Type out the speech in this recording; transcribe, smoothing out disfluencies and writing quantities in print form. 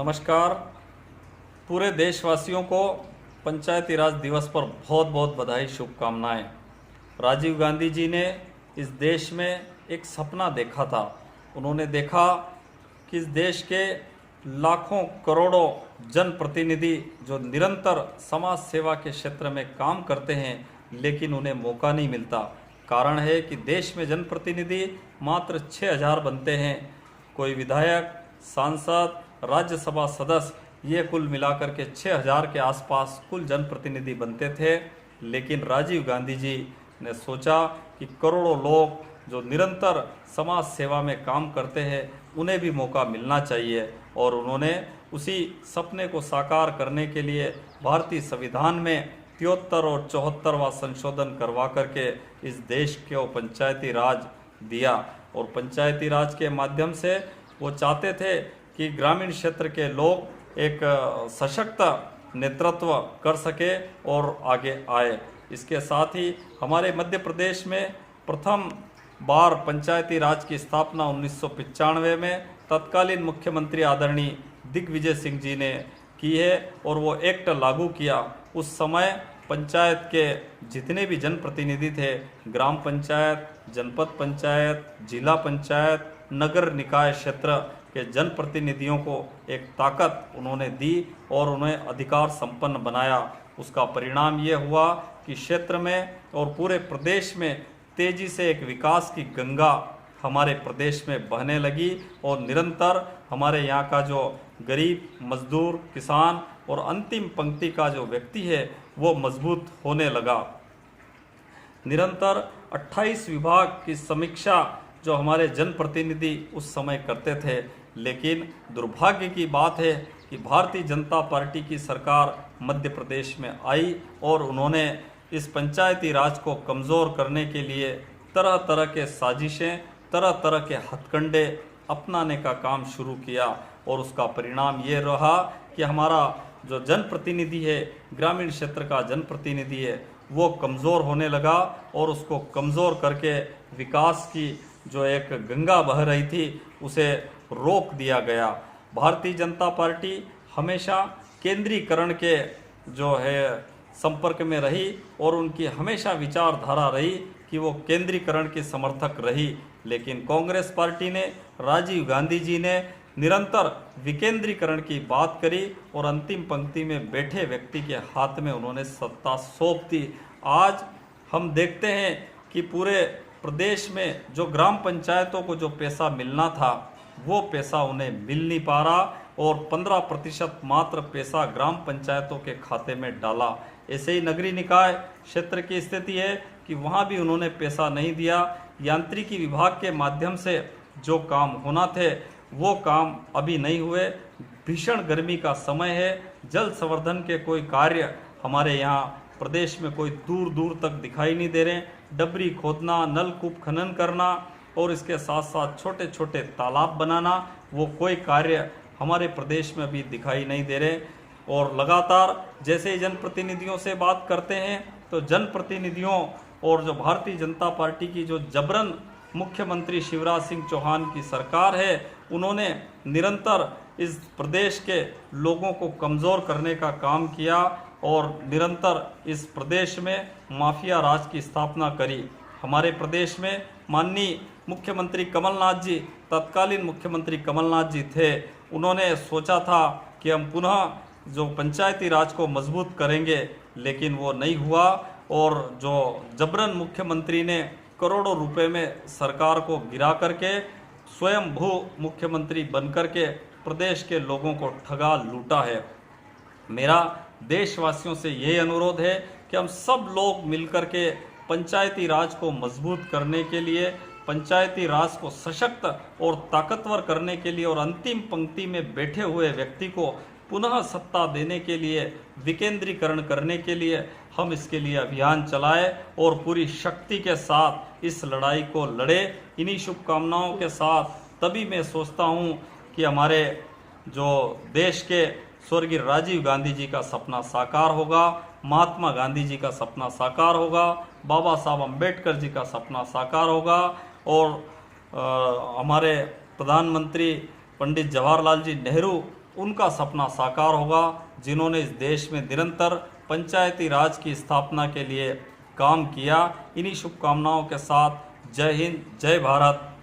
नमस्कार। पूरे देशवासियों को पंचायती राज दिवस पर बहुत बहुत बधाई, शुभकामनाएं। राजीव गांधी जी ने इस देश में एक सपना देखा था। उन्होंने देखा कि इस देश के लाखों करोड़ों जनप्रतिनिधि जो निरंतर समाज सेवा के क्षेत्र में काम करते हैं, लेकिन उन्हें मौका नहीं मिलता। कारण है कि देश में जनप्रतिनिधि मात्र 6000 बनते हैं। कोई विधायक, सांसद, राज्यसभा सदस्य, ये कुल मिलाकर के 6000 के आसपास कुल जनप्रतिनिधि बनते थे। लेकिन राजीव गांधी जी ने सोचा कि करोड़ों लोग जो निरंतर समाज सेवा में काम करते हैं, उन्हें भी मौका मिलना चाहिए। और उन्होंने उसी सपने को साकार करने के लिए भारतीय संविधान में 73 और 74वां संशोधन करवा करके इस देश को पंचायती राज दिया। और पंचायती राज के माध्यम से वो चाहते थे कि ग्रामीण क्षेत्र के लोग एक सशक्त नेतृत्व कर सके और आगे आए। इसके साथ ही हमारे मध्य प्रदेश में प्रथम बार पंचायती राज की स्थापना 1995 में तत्कालीन मुख्यमंत्री आदरणीय दिग्विजय सिंह जी ने की है और वो एक्ट लागू किया। उस समय पंचायत के जितने भी जनप्रतिनिधि थे, ग्राम पंचायत, जनपद पंचायत, जिला पंचायत, नगर निकाय क्षेत्र के जनप्रतिनिधियों को एक ताकत उन्होंने दी और उन्हें अधिकार संपन्न बनाया। उसका परिणाम ये हुआ कि क्षेत्र में और पूरे प्रदेश में तेजी से एक विकास की गंगा हमारे प्रदेश में बहने लगी और निरंतर हमारे यहाँ का जो गरीब, मजदूर, किसान और अंतिम पंक्ति का जो व्यक्ति है, वो मजबूत होने लगा। निरंतर 28 विभाग की समीक्षा जो हमारे जनप्रतिनिधि उस समय करते थे। लेकिन दुर्भाग्य की बात है कि भारतीय जनता पार्टी की सरकार मध्य प्रदेश में आई और उन्होंने इस पंचायती राज को कमज़ोर करने के लिए तरह तरह के साजिशें, तरह तरह के हथकंडे अपनाने का काम शुरू किया। और उसका परिणाम ये रहा कि हमारा जो जनप्रतिनिधि है, ग्रामीण क्षेत्र का जनप्रतिनिधि है, वो कमज़ोर होने लगा और उसको कमज़ोर करके विकास की जो एक गंगा बह रही थी, उसे रोक दिया गया। भारतीय जनता पार्टी हमेशा केंद्रीकरण के जो है संपर्क में रही और उनकी हमेशा विचारधारा रही कि वो केंद्रीकरण की समर्थक रही। लेकिन कांग्रेस पार्टी ने, राजीव गांधी जी ने निरंतर विकेंद्रीकरण की बात करी और अंतिम पंक्ति में बैठे व्यक्ति के हाथ में उन्होंने सत्ता सौंप दी। आज हम देखते हैं कि पूरे प्रदेश में जो ग्राम पंचायतों को जो पैसा मिलना था, वो पैसा उन्हें मिल नहीं पा रहा और 15% मात्र पैसा ग्राम पंचायतों के खाते में डाला। ऐसे ही नगरीय निकाय क्षेत्र की स्थिति है कि वहाँ भी उन्होंने पैसा नहीं दिया। यांत्रिकी विभाग के माध्यम से जो काम होना थे, वो काम अभी नहीं हुए। भीषण गर्मी का समय है, जल संवर्धन के कोई कार्य हमारे यहाँ प्रदेश में कोई दूर दूर तक दिखाई नहीं दे रहे। डबरी खोदना, नलकूप खनन करना और इसके साथ साथ छोटे छोटे तालाब बनाना, वो कोई कार्य हमारे प्रदेश में अभी दिखाई नहीं दे रहे। और लगातार जैसे ही जनप्रतिनिधियों से बात करते हैं, तो जनप्रतिनिधियों और जो भारतीय जनता पार्टी की जो जबरन मुख्यमंत्री शिवराज सिंह चौहान की सरकार है, उन्होंने निरंतर इस प्रदेश के लोगों को कमज़ोर करने का काम किया और निरंतर इस प्रदेश में माफिया राज की स्थापना करी। हमारे प्रदेश में माननीय मुख्यमंत्री कमलनाथ जी, तत्कालीन मुख्यमंत्री कमलनाथ जी थे, उन्होंने सोचा था कि हम पुनः जो पंचायती राज को मजबूत करेंगे, लेकिन वो नहीं हुआ। और जो जबरन मुख्यमंत्री ने करोड़ों रुपए में सरकार को गिरा करके स्वयं भू मुख्यमंत्री बनकर के प्रदेश के लोगों को ठगा लूटा है। मेरा देशवासियों से यही अनुरोध है कि हम सब लोग मिलकर के पंचायती राज को मजबूत करने के लिए, पंचायती राज को सशक्त और ताकतवर करने के लिए और अंतिम पंक्ति में बैठे हुए व्यक्ति को पुनः सत्ता देने के लिए, विकेंद्रीकरण करने के लिए हम इसके लिए अभियान चलाएं और पूरी शक्ति के साथ इस लड़ाई को लड़े। इन्हीं शुभकामनाओं के साथ तभी मैं सोचता हूं कि हमारे जो देश के स्वर्गीय राजीव गांधी जी का सपना साकार होगा, महात्मा गांधी जी का सपना साकार होगा, बाबा साहब अम्बेडकर जी का सपना साकार होगा और हमारे प्रधानमंत्री पंडित जवाहरलाल जी नेहरू उनका सपना साकार होगा, जिन्होंने इस देश में निरंतर पंचायती राज की स्थापना के लिए काम किया। इन्हीं शुभकामनाओं के साथ जय हिंद, जय भारत।